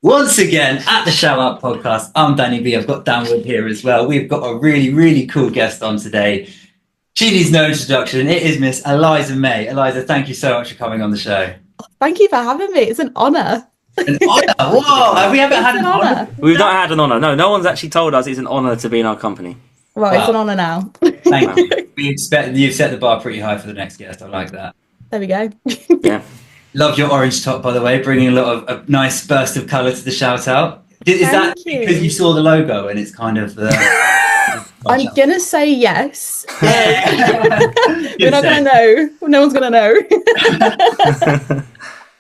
Once again at the Shout Out Podcast, I'm Danny B. I've got Dan Wood here as well. We've got a really, really cool guest on today. She needs no introduction. It is Miss Eliza May. Eliza, thank you so much for coming on the show. Thank you for having me. It's an honour. An honour? Whoa! We haven't had an honour. We've not had an honour. No one's actually told us it's an honour to be in our company. Well, it's an honour now. Thank you. You've set the bar pretty high for the next guest. I like that. There we go. Yeah. Love your orange top, by the way, bringing a lot of a nice burst of colour to the shout out. Is that because you saw the logo and it's kind of the... I'm going to say yes. We're not going to know. No one's going to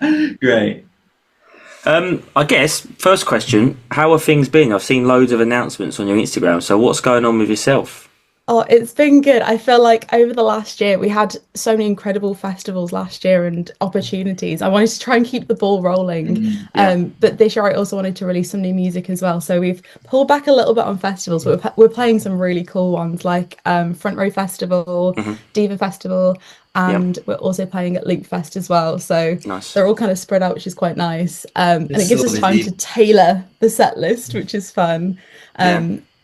know. Great. I guess, first question, how have things been? I've seen loads of announcements on your Instagram. So what's going on with yourself? Oh, it's been good. I feel like over the last year, we had so many incredible festivals last year and opportunities. I wanted to try and keep the ball rolling. But this year I also wanted to release some new music as well. So we've pulled back a little bit on festivals, but we're playing some really cool ones like Front Row Festival, Diva Festival, and we're also playing at Loop Fest as well. So they're all kind of spread out, which is quite nice. And it gives us time to tailor the set list, which is fun.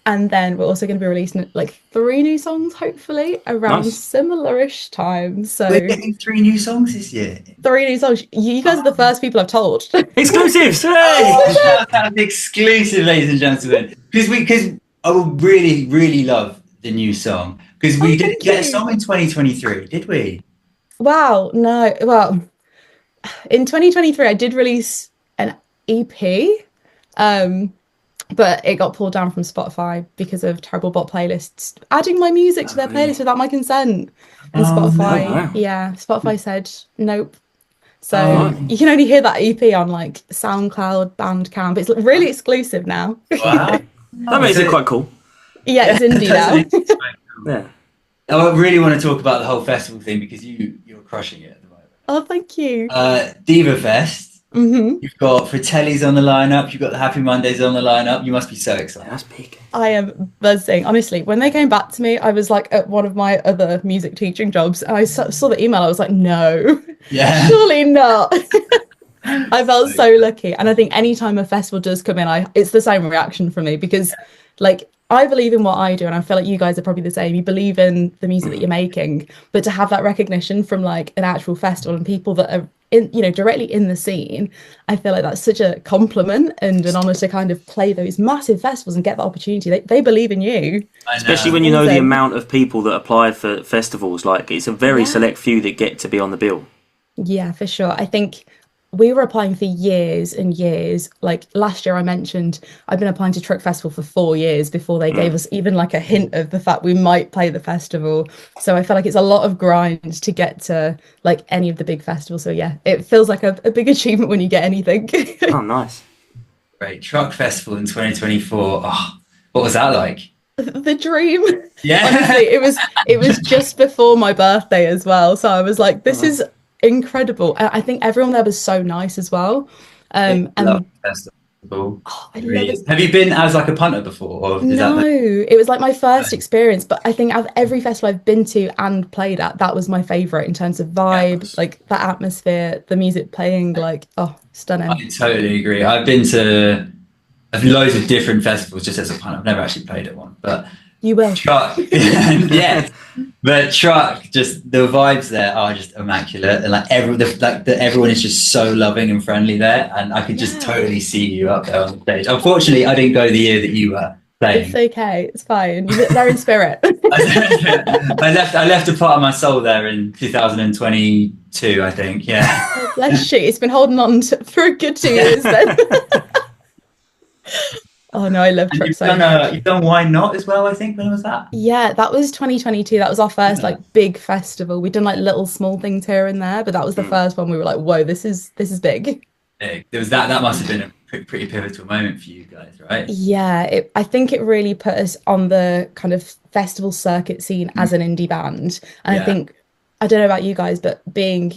And then we're also going to be releasing like 3 new songs, hopefully, around similar-ish times. So we're getting 3 new songs this year. 3 new songs. You guys are the first people I've told. Exclusives! Exclusive, ladies and gentlemen. Because I would really, really love the new song. Because we didn't get a song in 2023, did we? Wow, no. Well, in 2023, I did release an EP. But it got pulled down from Spotify because of terrible bot playlists adding my music to their playlist without my consent. And Spotify said nope. So you can only hear that EP on like SoundCloud, Bandcamp. It's really exclusive now. Wow. That makes it quite cool. Yeah, it's indie now. Yeah. I really want to talk about the whole festival thing because you're crushing it at the moment. Oh, thank you. Diva Fest. You've got Fratelli's on the lineup. You've got the Happy Mondays on the lineup. You must be so excited. That's big. I am buzzing. Honestly, when they came back to me, I was like at one of my other music teaching jobs. And I saw the email. I was like, no, surely not. I felt so lucky. And I think anytime a festival does come in, it's the same reaction from me because like I believe in what I do. And I feel like you guys are probably the same. You believe in the music that you're making. But to have that recognition from like an actual festival and people that are directly in the scene, I feel like that's such a compliment and an honor to kind of play those massive festivals and get the opportunity. They believe in you, especially when you know the amount of people that apply for festivals. Like it's a very select few that get to be on the bill. Yeah, for sure. I think we were applying for years and years. Like last year I mentioned I've been applying to Truck Festival for 4 years before they gave us even like a hint of the fact we might play the festival. So I feel like it's a lot of grind to get to like any of the big festivals. So yeah, it feels like a big achievement when you get anything. Oh, nice. Great. Truck Festival in 2024. Oh, what was that like? The dream. Yeah. Honestly, it was just before my birthday as well. So I was like, this is incredible. I think everyone there was so nice as well. And festival. Oh, I love it. Have you been as like a punter before? Or no, it was like my first experience, but I think of every festival I've been to and played at, that was my favorite in terms of vibe, like that atmosphere, the music playing, like stunning. I totally agree. I've been to loads of different festivals just as a punter. I've never actually played at one, but you will. Truck, yeah. But Truck, just the vibes there are just immaculate, and like everyone is just so loving and friendly there, and I could just totally see you up there on the stage. Unfortunately, I didn't go the year that you were playing. It's okay, it's fine. They're in spirit. I left a part of my soul there in 2022, I think. Yeah. Oh, bless you. It's been holding on for a good 2 years then. Oh no, I love Truck so much. You've done Why Not as well, I think. When was that? Yeah, that was 2022. That was our first like big festival. We've done like little small things here and there, but that was the first one we were like, whoa, this is big. There was that must have been a pretty pivotal moment for you guys, right? Yeah, I think it really put us on the kind of festival circuit scene as an indie band. And I think, I don't know about you guys, but being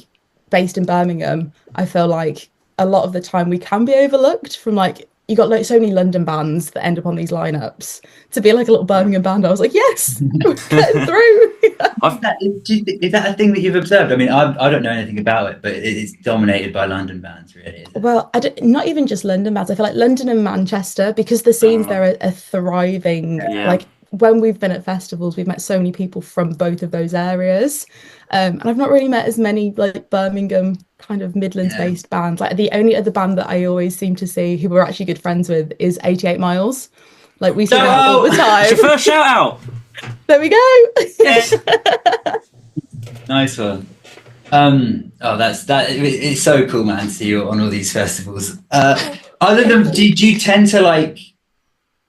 based in Birmingham, I feel like a lot of the time we can be overlooked from like you got like so many London bands that end up on these lineups. To be like a little Birmingham band, I was like, yes, we're getting through. Is that a thing that you've observed? I mean, I don't know anything about it, but it's dominated by London bands, really. Isn't it? Well, not even just London bands. I feel like London and Manchester, because the scenes there are thriving. Yeah. Like when we've been at festivals, we've met so many people from both of those areas. And I've not really met as many like Birmingham kind of Midlands-based bands. Like the only other band that I always seem to see who we're actually good friends with is 88 Miles. Like we see them all the time. It's your first shout out. There we go. Yes. Nice one. It's so cool, man, to see you on all these festivals. Other than, do you tend to like?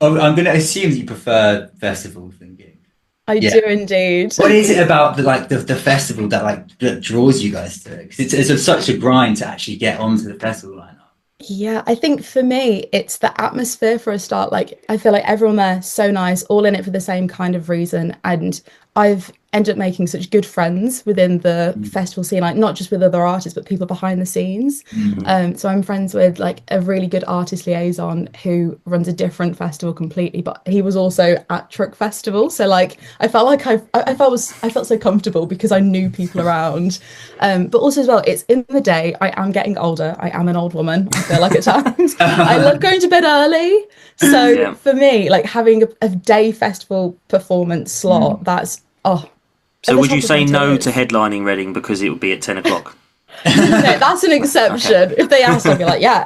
I'm going to assume that you prefer festivals than gigs. I do indeed. What is it about the festival that draws you guys to it? Because it's such a grind to actually get onto the festival lineup. Yeah, I think for me, it's the atmosphere for a start. Like, I feel like everyone there so nice, all in it for the same kind of reason. And I've ended up making such good friends within the festival scene, like not just with other artists, but people behind the scenes. So I'm friends with like a really good artist liaison who runs a different festival completely, but he was also at Truck Festival. So like, I felt like I felt so comfortable because I knew people around. But also as well, it's in the day. I am getting older. I am an old woman, I feel like at times. I love going to bed early. So for me, like having a day festival performance slot, that's So would you say no to headlining Reading because it would be at 10 o'clock? No, that's an exception. If they ask, I'd be like, yeah.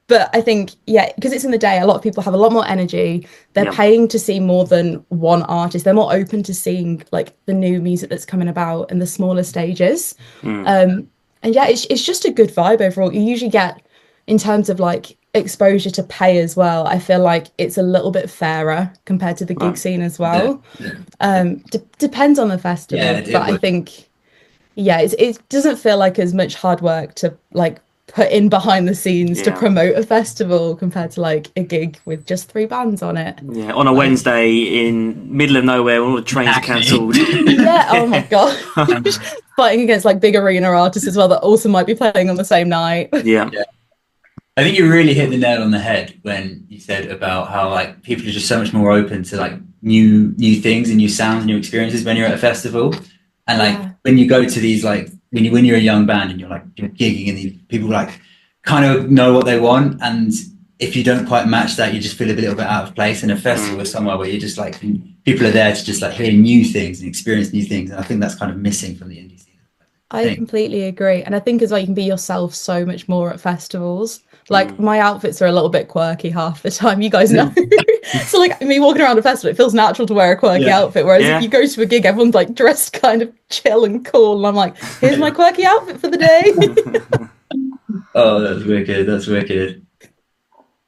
But I think, because it's in the day, a lot of people have a lot more energy. They're paying to see more than one artist. They're more open to seeing like the new music that's coming about and the smaller stages. And it's just a good vibe overall. You usually get, in terms of like exposure to pay as well, I feel like it's a little bit fairer compared to the gig scene as well. Depends on the festival, but I think it doesn't feel like as much hard work to like put in behind the scenes to promote a festival compared to like a gig with just 3 bands on it. On a Wednesday in middle of nowhere when all the trains are cancelled. Oh my god. Fighting against like big arena artists as well that also might be playing on the same night. I think you really hit the nail on the head when you said about how like people are just so much more open to like new things and new sounds and new experiences when you're at a festival. And like when you go to these like when you're a young band and you're gigging and these people like kind of know what they want, and if you don't quite match that, you just feel a little bit out of place. In a festival or somewhere where you're just like people are there to just like hear new things and experience new things, and I think that's kind of missing from the indie scene. I completely agree, and I think as well you can be yourself so much more at festivals. Like my outfits are a little bit quirky half the time, you guys know. So like me walking around a festival, it feels natural to wear a quirky outfit, whereas if you go to a gig, everyone's like dressed kind of chill and cool, and I'm like, here's my quirky outfit for the day. Oh, that's wicked.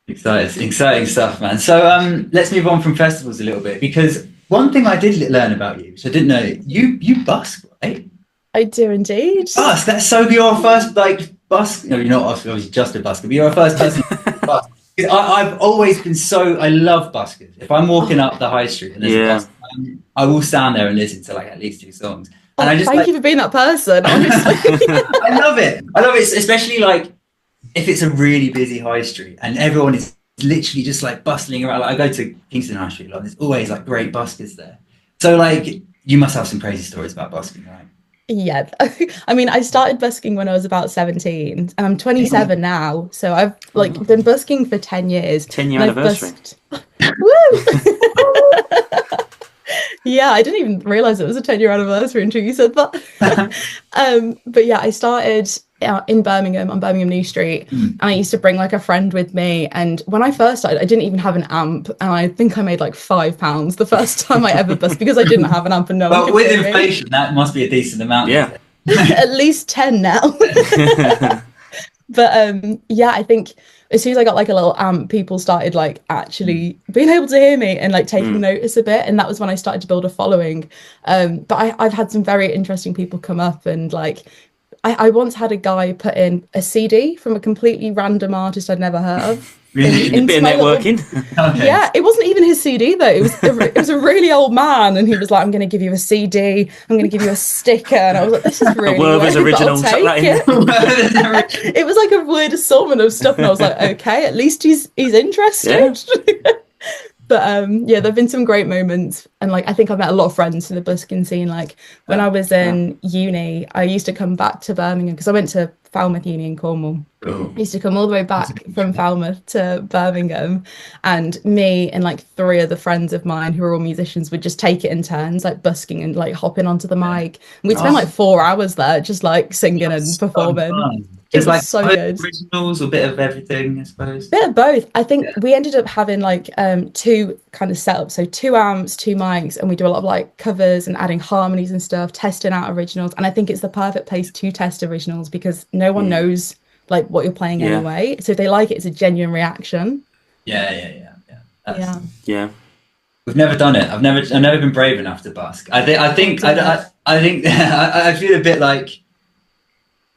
Exciting stuff, man. So let's move on from festivals a little bit, because one thing I did learn about you, so I didn't know, you busk, right? I do indeed. Busk, that's so your first like busk. No, you're not obviously just a busker, but you're a first person to busk. I've always been I love buskers. If I'm walking up the high street and there's a busker, I will stand there and listen to like at least 2 songs. And I just thank you for being that person, honestly. I love it, especially like if it's a really busy high street and everyone is literally just like bustling around. Like I go to Kingston High Street, like there's always like great buskers there. So like you must have some crazy stories about busking, right? Yeah, I mean, I started busking when I was about 17, and I'm 27 now, so I've like been busking for 10 years. 10-year anniversary. Woo! Yeah, I didn't even realise it was a 10-year anniversary until you said that. But yeah, I started in Birmingham on Birmingham New Street, and I used to bring like a friend with me, and when I first started I didn't even have an amp, and I think I made like £5 the first time I ever busked because I didn't have an amp and no one could with hear inflation me. that must be a decent amount. At least 10 now. But I think as soon as I got like a little amp, people started like actually being able to hear me and like taking notice a bit, and that was when I started to build a following. But I've had some very interesting people come up, and like I once had a guy put in a CD from a completely random artist I'd never heard of Really? A bit of my little- networking. Okay. Yeah, it wasn't even his CD though. It was a really old man, and he was like, "I'm going to give you a CD. I'm going to give you a sticker." And I was like, "This is really Werther's weird, but original, I'll chuck take that in. it." It was like a weird assortment of stuff, and I was like, "Okay, at least he's interested." But yeah, there've been some great moments, and like I think I've met a lot of friends in the busking scene. Like when I was in uni, I used to come back to Birmingham because I went to Falmouth Uni in Cornwall. Cool. I used to come all the way back from Falmouth to Birmingham, and me and like 3 other friends of mine who are all musicians would just take it in turns, like busking and like hopping onto the mic. And we'd spend like 4 hours there just like singing and performing. It was like so good. originals or a bit of everything, I suppose. Bit of both. I think we ended up having like 2 kind of setups, so 2 amps, 2 mics, and we do a lot of like covers and adding harmonies and stuff, testing out originals. And I think it's the perfect place to test originals because no one knows like what you're playing anyway. So if they like it, it's a genuine reaction. Yeah. Yeah. Yeah. We've never done it. I've never been brave enough to busk. I think I feel a bit like,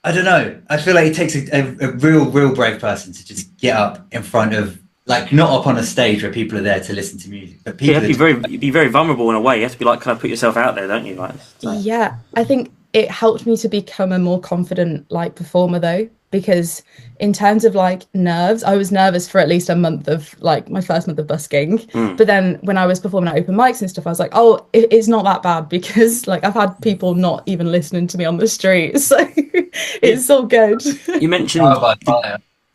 I don't know. I feel like it takes a real brave person to just get up in front of, like, not up on a stage where people are there to listen to music, but people. You'd be very vulnerable in a way. You have to be like, kind of put yourself out there, don't you? Like, Yeah, I think it helped me to become a more confident like performer though, because in terms of like nerves, I was nervous for at least a month of like my first month of busking. But then when I was performing at open mics and stuff, I was like, oh, it's not that bad because like I've had people not even listening to me on the street, so it's all good. you mentioned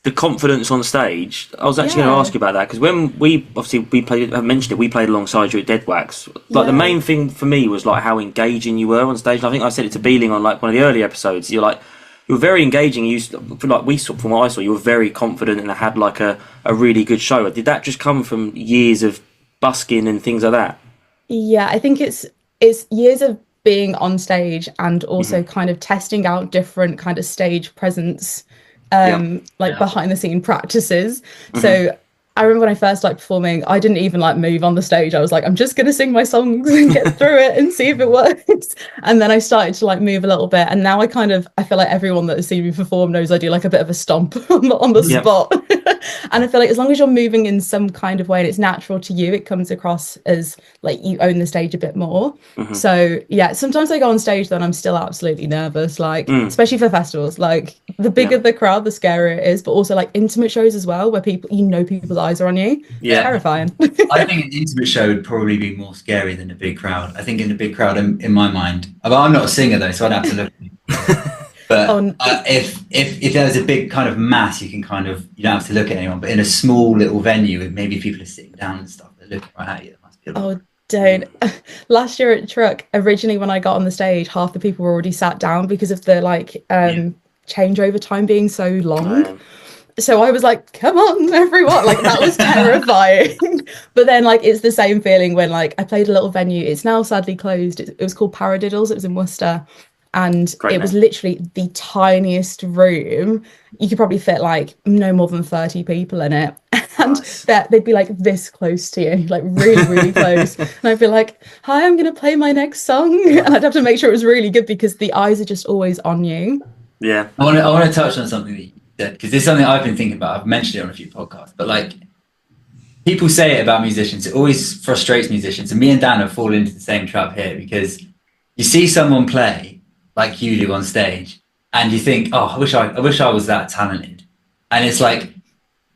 the confidence on stage. I was actually going to ask you about that because when we played, I mentioned it, we played alongside you at Dead Wax. Like the main thing for me was like how engaging you were on stage. I think I said it to Beeling on like one of the early episodes. You were very engaging. From what I saw, you were very confident and had like a really good show. Did that just come from years of busking and things like that? Yeah, I think it's years of being on stage and also kind of testing out different kind of stage presence, behind the scene practices. So I remember when I first started performing, I didn't even like move on the stage. I was like, I'm just going to sing my songs and get through it and see if it works. And then I started to like move a little bit. And now I feel like everyone that has seen me perform knows I do like a bit of a stomp on the spot. And I feel like as long as you're moving in some kind of way and it's natural to you, it comes across as like you own the stage a bit more. So yeah, sometimes I go on stage though and I'm still absolutely nervous, like especially for festivals. Like the bigger the crowd, the scarier it is, but also like intimate shows as well, where people's eyes are on you. It's terrifying. I think an intimate show would probably be more scary than a big crowd. I think in a big crowd, in my mind, I'm not a singer though, so I'd have to look. But if there was a big kind of mass, you don't have to look at anyone. But in a small little venue, with maybe people are sitting down and stuff, they're looking right at you. That must be a lot. Don't. Last year at Truck, originally when I got on the stage, half the people were already sat down because of the changeover time being so long. So I was like, come on, everyone. Like, that was terrifying. But then, like, it's the same feeling when, like, I played a little venue. It's now sadly closed. It was called Paradiddles. It was in Worcester. And it was literally the tiniest room. You could probably fit, like, no more than 30 people in it. And they'd be, like, this close to you, like, really, really close. And I'd be like, hi, I'm going to play my next song. And I'd have to make sure it was really good because the eyes are just always on you. Yeah. I want to touch on something that you said, because this is something I've been thinking about. I've mentioned it on a few podcasts, but like people say it about musicians, it always frustrates musicians. And me and Dan have fallen into the same trap here because you see someone play like you do on stage and you think, oh, I wish I was that talented. And it's like,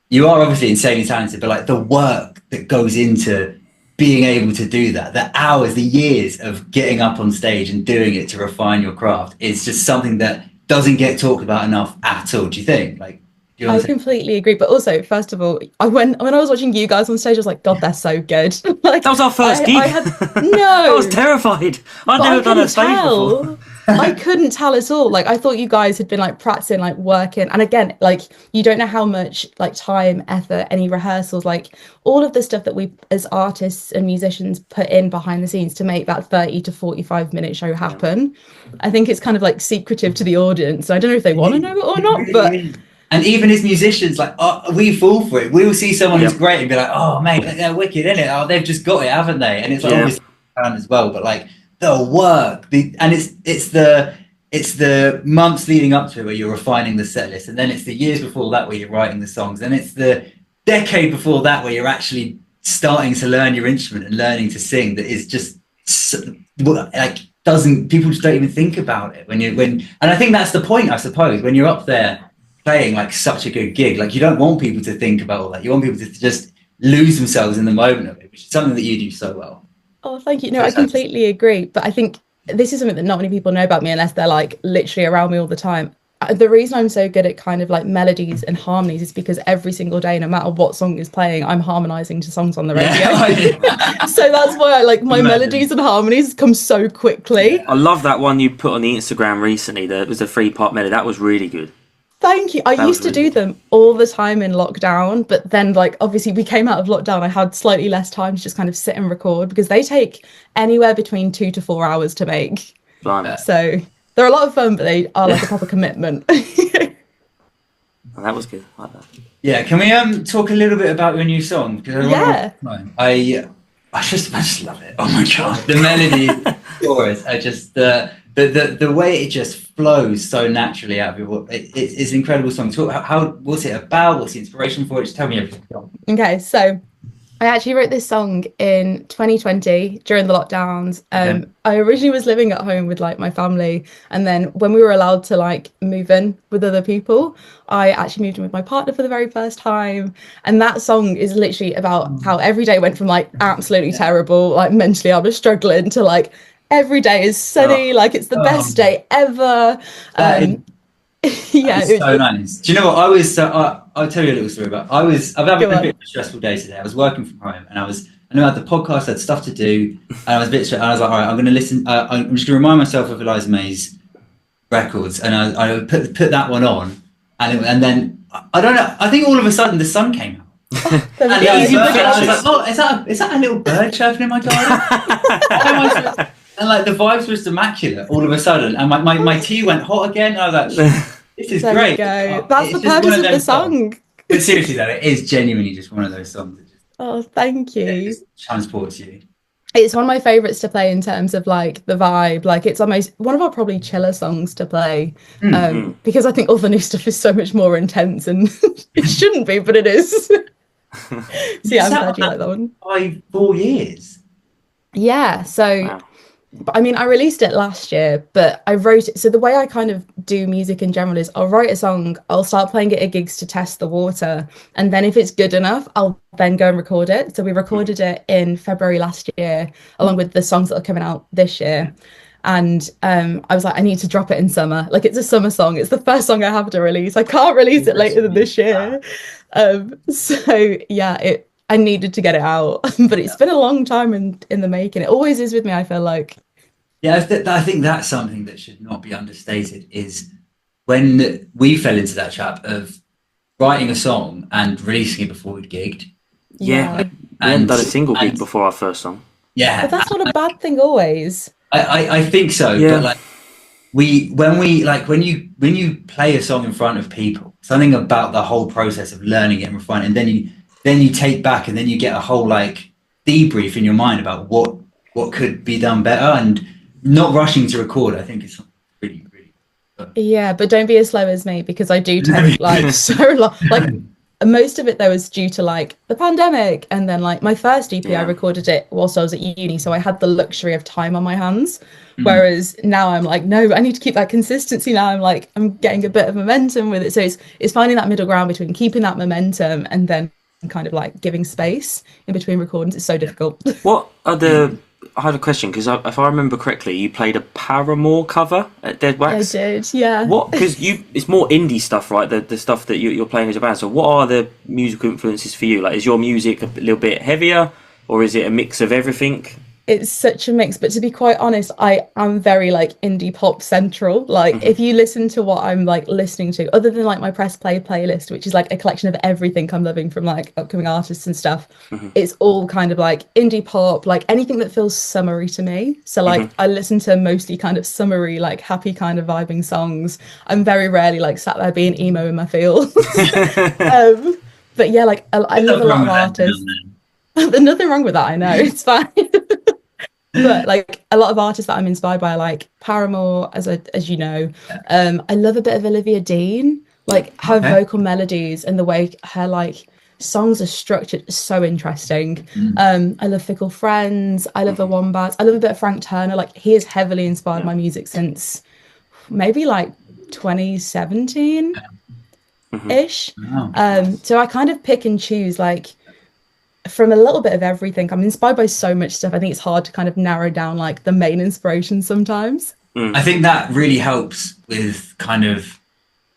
you are obviously insanely talented, but like the work that goes into being able to do that, the hours, the years of getting up on stage and doing it to refine your craft is just something that doesn't get talked about enough at all. Do you think? Like, I completely agree. But also, first of all, when I was watching you guys on stage, I was like, God, they're so good. Like, that was our first gig. I was terrified. I'd never done a stage before. I couldn't tell at all. Like, I thought you guys had been like practicing, like working. And again, like, you don't know how much like time, effort, any rehearsals, like all of the stuff that we as artists and musicians put in behind the scenes to make that 30 to 45-minute show happen. I think it's kind of like secretive to the audience. I don't know if they want to know it or not, but... And even as musicians, like, we fall for it. We will see someone who's great and be like, oh, mate, they're wicked, innit? Oh, they've just got it, haven't they? And it's like, obviously as well, but like the work, it's the months leading up to it where you're refining the set list, and then it's the years before that where you're writing the songs, and it's the decade before that where you're actually starting to learn your instrument and learning to sing that is just like people just don't even think about it and I think that's the point, I suppose, when you're up there playing like such a good gig, like you don't want people to think about all that. You want people to just lose themselves in the moment of it, which is something that you do so well. Oh, thank you. No, I completely agree. But I think this is something that not many people know about me unless they're like literally around me all the time. The reason I'm so good at kind of like melodies and harmonies is because every single day, no matter what song is playing, I'm harmonizing to songs on the radio. So that's why like my melodies and harmonies come so quickly. I love that one you put on the Instagram recently. That was a 3-part melody. That was really good. Thank you. I used to do them all the time in lockdown, but then like obviously we came out of lockdown. I had slightly less time to just kind of sit and record because they take anywhere between 2 to 4 hours to make. Blimey. So they're a lot of fun, but they are like a proper commitment. Oh, that was good. I like that. Yeah, can we talk a little bit about your new song? Because I just love it. Oh my god, the melody, chorus, I just the way it just flows so naturally out of it's an incredible song. What's it about? What's the inspiration for it? Just tell me everything. Okay, so I actually wrote this song in 2020 during the lockdowns. I originally was living at home with like my family, and then when we were allowed to like move in with other people, I actually moved in with my partner for the very first time. And that song is literally about how every day went from like absolutely terrible, like mentally I was struggling, to like every day is sunny, like it's the best day ever. Yeah, it's so nice. Do you know what I was? I'll tell you a little story about. I've had a bit of a stressful day today. I was working from home, and I knew I had the podcast, I had stuff to do, and I was a bit stressed. And I was like, all right, I'm going to listen. I'm just going to remind myself of Eliza May's records, and I put that one on, and then I don't know. I think all of a sudden the sun came out. And I was like, oh, is that a little bird chirping in my garden? And like the vibes were just immaculate all of a sudden, and my tea went hot again. And I was like, "This is there great." That's the purpose of the song. But seriously, though, it is genuinely just one of those songs that just thank you. It just transports you. It's one of my favorites to play in terms of like the vibe. Like it's almost one of our probably chiller songs to play, because I think all the new stuff is so much more intense, and it shouldn't be, but it is. So yeah, I'm glad you like that one. 4 years. Yeah. So. Wow. I mean, I released it last year, but I wrote it. So the way I kind of do music in general is I'll write a song, I'll start playing it at gigs to test the water. And then if it's good enough, I'll then go and record it. So we recorded it in February last year, along with the songs that are coming out this year. And I was like, I need to drop it in summer. Like it's a summer song. It's the first song I have to release. I can't release it later than this year. So yeah, I needed to get it out, but it's been a long time in the making. It always is with me, I feel like. Yeah, I think that's something that should not be understated, is when we fell into that trap of writing a song and releasing it before we'd gigged. Yeah, we hadn't done a single gig before our first song. Yeah. But that's not a bad thing always. I think so, but like when you play a song in front of people, something about the whole process of learning it in front, and then you take back, and then you get a whole like debrief in your mind about what could be done better, and not rushing to record. I think it's really good. Yeah, but don't be as slow as me, because I do take like so long. Like most of it though is due to like the pandemic, and then like my first EP I recorded it whilst I was at uni, so I had the luxury of time on my hands. Whereas now I'm like, no, I need to keep that consistency. Now I'm getting a bit of momentum with it, so it's finding that middle ground between keeping that momentum and then kind of like giving space in between recordings. It's so difficult. What are the I had a question, because if I remember correctly, you played a Paramore cover at Dead Wax. I did, yeah. What? Because it's more indie stuff, right? The stuff that you're playing as a band. So, what are the musical influences for you? Like, is your music a little bit heavier, or is it a mix of everything? It's such a mix, but to be quite honest, I am very like indie pop central. Like if you listen to what I'm like listening to, other than like my press play playlist, which is like a collection of everything I'm loving from like upcoming artists and stuff, it's all kind of like indie pop, like anything that feels summery to me. So like I listen to mostly kind of summery, like happy kind of vibing songs. I'm very rarely like sat there being emo in my feels. But yeah, like I love a lot of artists. There's nothing wrong with that, I know, it's fine. But like a lot of artists that I'm inspired by, like Paramore, as you know. I love a bit of Olivia Dean, like her vocal melodies and the way her like songs are structured so interesting. I love Fickle Friends, I love the Wombats, I love a bit of Frank Turner. Like, he has heavily inspired my music since maybe like 2017 ish. So I kind of pick and choose, like, from a little bit of everything. I'm inspired by so much stuff. I think it's hard to kind of narrow down like the main inspiration sometimes. I think that really helps with kind of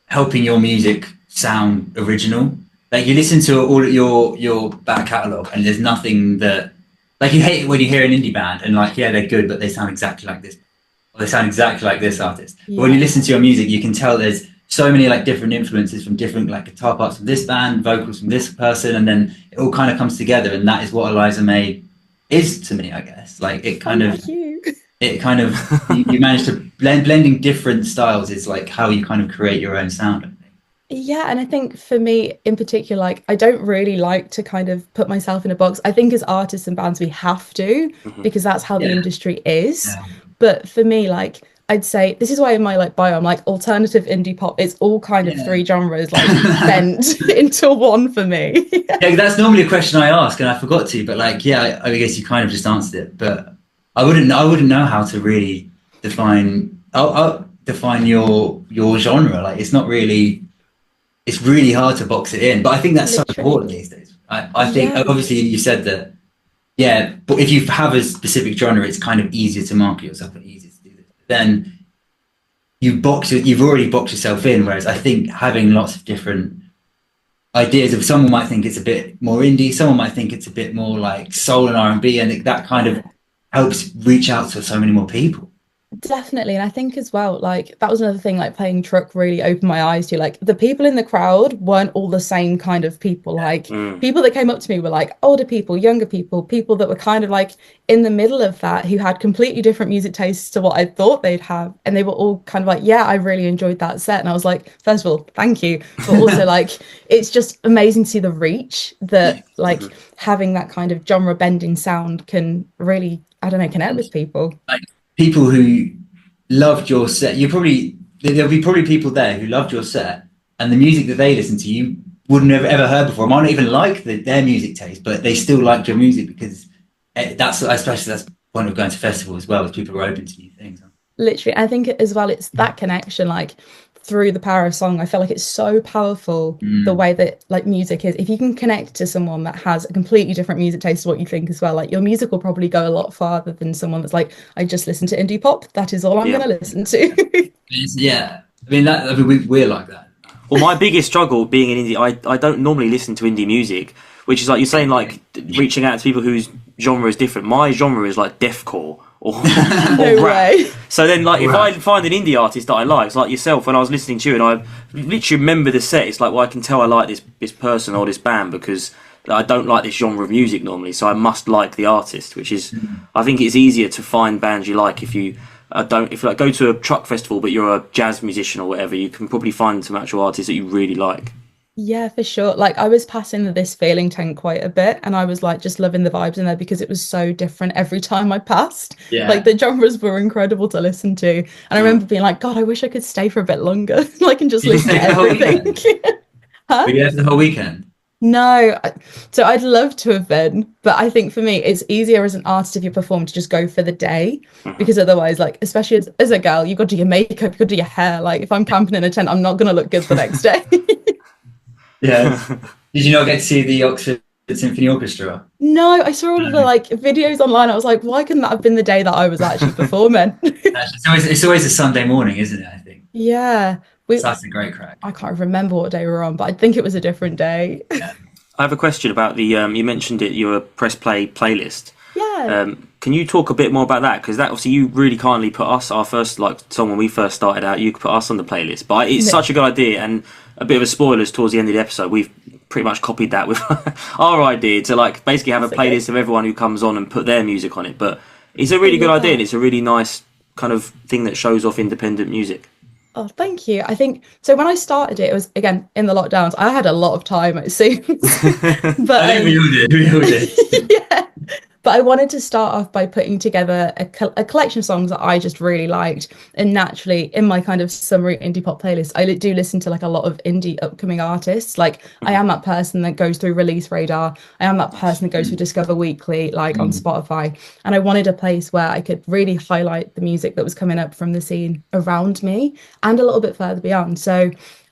helping your music sound original. Like, you listen to all of your back catalogue and there's nothing that, like, you hate it when you hear an indie band and like, yeah, they're good, but they sound exactly like this, or they sound exactly like this artist. But when you listen to your music, you can tell there's so many like different influences from different like guitar parts from this band, vocals from this person, and then it all kind of comes together, and that is what Eliza May is to me, I guess. Like, it kind of you manage to blending different styles is like how you kind of create your own sound. Yeah, and I think for me in particular, like, I don't really like to kind of put myself in a box. I think as artists and bands we have to, because that's how the industry is. But for me, like, I'd say this is why in my like bio I'm like alternative indie pop. It's all kind of three genres like bent into one for me. Yeah, that's normally a question I ask and I forgot to, but like, yeah, I guess you kind of just answered it. But I wouldn't know how to really define your genre. Like, it's not really, it's really hard to box it in. But I think that's so important these days. I think obviously you said that, yeah, but if you have a specific genre, it's kind of easier to market yourself and easier to do this. Then you've already boxed yourself in. Whereas I think having lots of different ideas of, someone might think it's a bit more indie, someone might think it's a bit more like soul and R&B, and that kind of helps reach out to so many more people. Definitely. And I think as well, like, that was another thing, like, playing truck really opened my eyes to, like, the people in the crowd weren't all the same kind of people. Like, people that came up to me were like older people, younger people that were kind of like in the middle of that, who had completely different music tastes to what I thought they'd have, and they were all kind of like, yeah, I really enjoyed that set. And I was like, first of all, thank you, but also like, it's just amazing to see the reach that like having that kind of genre bending sound can really, I don't know, connect with people. Like, people who loved your set, there'll be probably people there who loved your set, and the music that they listen to you wouldn't have ever heard before, might not even like their music taste, but they still liked your music, because that's the point of going to festivals as well, as people are open to new things. Literally, I think as well, it's that connection, like, through the power of song. I feel like it's so powerful the way that like music is. If you can connect to someone that has a completely different music taste to what you think as well, like, your music will probably go a lot farther than someone that's like, I just listen to indie pop, that is all I'm going to listen to. We're like that. Well, my biggest struggle being an indie, I don't normally listen to indie music, which is like you're saying, like reaching out to people whose genre is different. My genre is like deathcore or rap. Way. So then, like, if I find an indie artist that I like, it's like yourself, when I was listening to you and I literally remember the set, it's like, well, I can tell I like this person or this band because I don't like this genre of music normally, so I must like the artist, which is, I think it's easier to find bands you like if you like go to a truck festival but you're a jazz musician or whatever, you can probably find some actual artists that you really like. Yeah, for sure. Like, I was passing the This Feeling tent quite a bit, and I was like just loving the vibes in there because it was so different every time I passed. Like, the genres were incredible to listen to, and I remember being like, God, I wish I could stay for a bit longer, like, and just listen to everything. Were you there for the whole weekend? No, so I'd love to have been, but I think for me it's easier as an artist if you perform to just go for the day, because otherwise, like, especially as a girl, you've got to do your makeup, you've got to do your hair. Like, if I'm camping in a tent, I'm not going to look good the next day. Yeah. Did you not get to see the Oxford Symphony Orchestra? No, I saw all of the like videos online. I was like, why couldn't that have been the day that I was actually performing? It's always a Sunday morning, isn't it? I think. Yeah. That's a great crack. I can't remember what day we were on, but I think it was a different day. Yeah. I have a question about the, you mentioned it, your press play playlist. Yeah. Can you talk a bit more about that? Because that, obviously, you really kindly put us, our first like song when we first started out, you put us on the playlist. But it's such a good idea, and a bit of a spoilers towards the end of the episode, we've pretty much copied that with our idea to like basically have a playlist of everyone who comes on and put their music on it. But it's a really good idea, and it's a really nice kind of thing that shows off independent music. Oh, thank you. I think so. When I started it, it was again in the lockdowns. I had a lot of time, it seems. But I think we all did. Yeah. But I wanted to start off by putting together a collection of songs that I just really liked. And naturally, in my kind of summary indie pop playlist, I do listen to like a lot of indie upcoming artists. Like I am that person that goes through Release Radar. I am that person that goes through Discover Weekly, like on Spotify. And I wanted a place where I could really highlight the music that was coming up from the scene around me and a little bit further beyond. So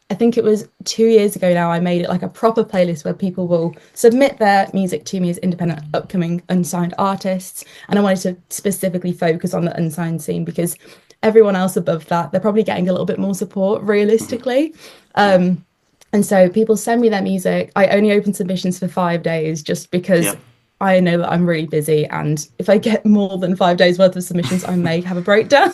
I think it was 2 years ago now, I made it like a proper playlist where people will submit their music to me as independent, upcoming, unsigned artists. And I wanted to specifically focus on the unsigned scene because everyone else above that, they're probably getting a little bit more support realistically. And so people send me their music. I only open submissions for 5 days just because I know that I'm really busy. And if I get more than 5 days worth of submissions, I may have a breakdown.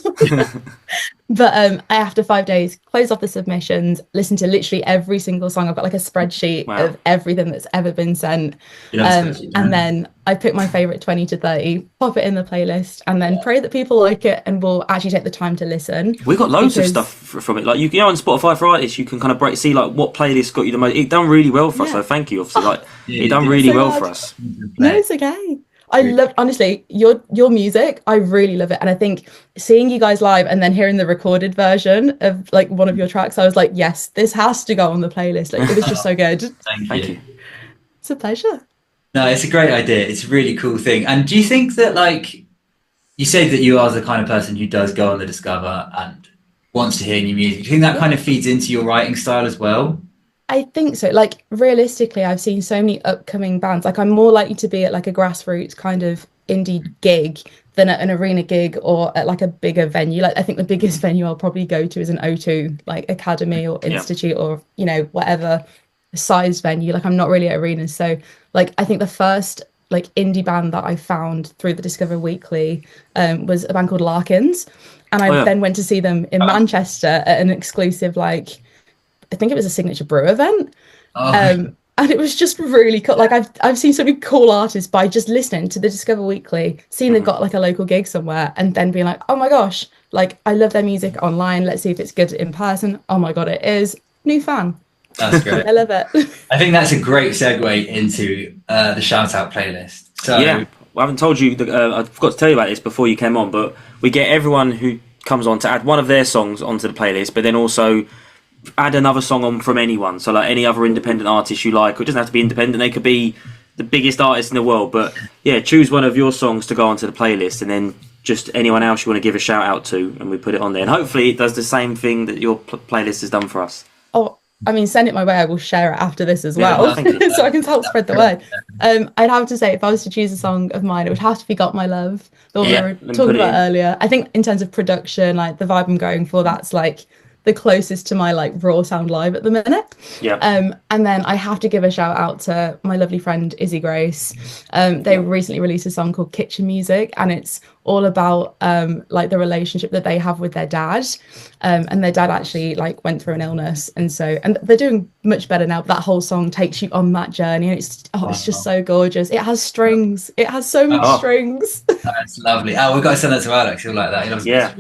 But after 5 days, close off the submissions, listen to literally every single song. I've got like a spreadsheet of everything that's ever been sent. And then I pick my favorite 20 to 30, pop it in the playlist, and then pray that people like it and will actually take the time to listen. We've got loads of stuff from it. Like you know, on Spotify for artists, you can kind of see like what playlist got you the most. It done really well for us, so thank you. Obviously, like it done really well for us. No, it's okay. I love, honestly, your music. I really love it, and I think seeing you guys live and then hearing the recorded version of like one of your tracks, I was like, yes, this has to go on the playlist. Like it was just so good. Thank you. It's a pleasure. No, it's a great idea. It's a really cool thing. And do you think that, like, you say that you are the kind of person who does go on the Discover and wants to hear new music? Do you think that kind of feeds into your writing style as well? I think so. Like realistically, I've seen so many upcoming bands. Like I'm more likely to be at like a grassroots kind of indie gig than at an arena gig or at like a bigger venue. Like I think the biggest venue I'll probably go to is an O2 like academy or institute or, you know, whatever size venue. Like I'm not really at arenas. So like I think the first like indie band that I found through the Discover Weekly was a band called Larkins. And I then went to see them in Manchester at an exclusive like I think it was a Signature Brew event. And it was just really cool. Like I've seen so many cool artists by just listening to the Discover Weekly, seeing they've got like a local gig somewhere and then being like, oh my gosh, like I love their music online. Let's see if it's good in person. Oh my God, it is. New fan. That's great. I love it. I think that's a great segue into the shout out playlist. So I haven't told you, I forgot to tell you about this before you came on, but we get everyone who comes on to add one of their songs onto the playlist, but then also add another song on from anyone. So like any other independent artist you like, or it doesn't have to be independent, they could be the biggest artist in the world, but yeah, choose one of your songs to go onto the playlist and then just anyone else you want to give a shout out to, and we put it on there. And hopefully it does the same thing that your playlist has done for us. Oh, I mean, send it my way. I will share it after this as well, so I can help spread the word. I'd have to say, if I was to choose a song of mine, it would have to be "Got My Love," the one we were talking about earlier. I think in terms of production, like the vibe I'm going for, that's like the closest to my like raw sound live at the minute. And then I have to give a shout out to my lovely friend Izzy Grace. They recently released a song called Kitchen Music, and it's all about like the relationship that they have with their dad. And their dad actually like went through an illness, and they're doing much better now. But that whole song takes you on that journey, and it's just so gorgeous. It has strings. It has so many strings. That's lovely. Oh, we've got to send that to Alex. He'll like that.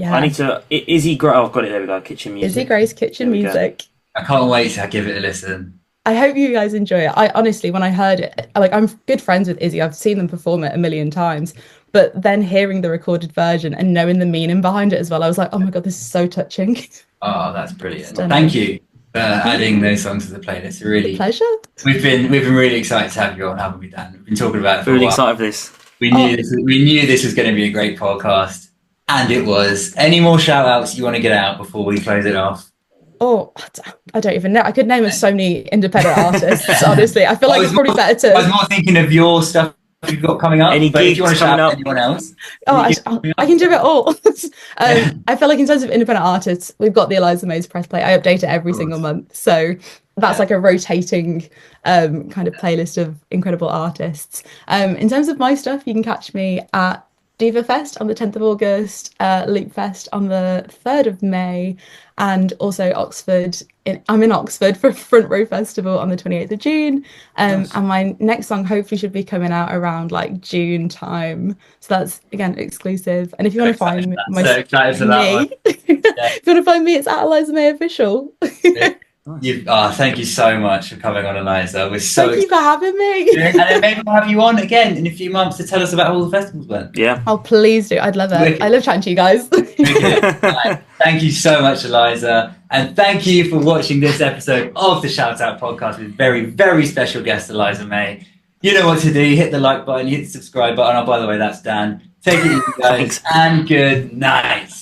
I need to. Izzy Grace. Oh, I've got it. There we go. Kitchen Music. Izzy Grace, Kitchen Music. I can't wait to give it a listen. I hope you guys enjoy it. I honestly, when I heard it, like I'm good friends with Izzy. I've seen them perform it a million times. But then hearing the recorded version and knowing the meaning behind it as well, I was like, oh my God, this is so touching. Oh, that's brilliant. Thank you for adding those songs to the playlist. Really, pleasure. We've been really excited to have you on, haven't we, Dan? We've been talking about it for a while. Really excited for this. We knew this was going to be a great podcast, and it was. Any more shout outs you want to get out before we close it off? Oh, I don't even know. I could name us so many independent artists, honestly. I feel like it's probably better to... I was more thinking of your stuff you've got coming up. Any gigs coming up? Anyone else? I can do it all. I feel like in terms of independent artists, we've got the Eliza May's press play. I update it every single month. So that's like a rotating kind of playlist of incredible artists. In terms of my stuff, you can catch me at Diva Fest on the 10th of August, Leap Fest on the 3rd of May, and also Oxford. I'm in Oxford for Front Row Festival on the 28th of June. And my next song hopefully should be coming out around like June time. So that's again exclusive. And if you want to find me, if you want to find me, it's at Eliza May Official. Thank you so much for coming on, Eliza. We're so Thank you for having me. and then maybe we'll have you on again in a few months to tell us about all the festivals went. Yeah. Oh, please do. I'd love it. Wicked. I love chatting to you guys. Right. Thank you so much, Eliza. And thank you for watching this episode of the Shout Out Podcast with very, very special guest, Eliza May. You know what to do. You hit the like button, you hit the subscribe button. Oh, by the way, that's Dan. Take it easy, guys. Thanks. And good night.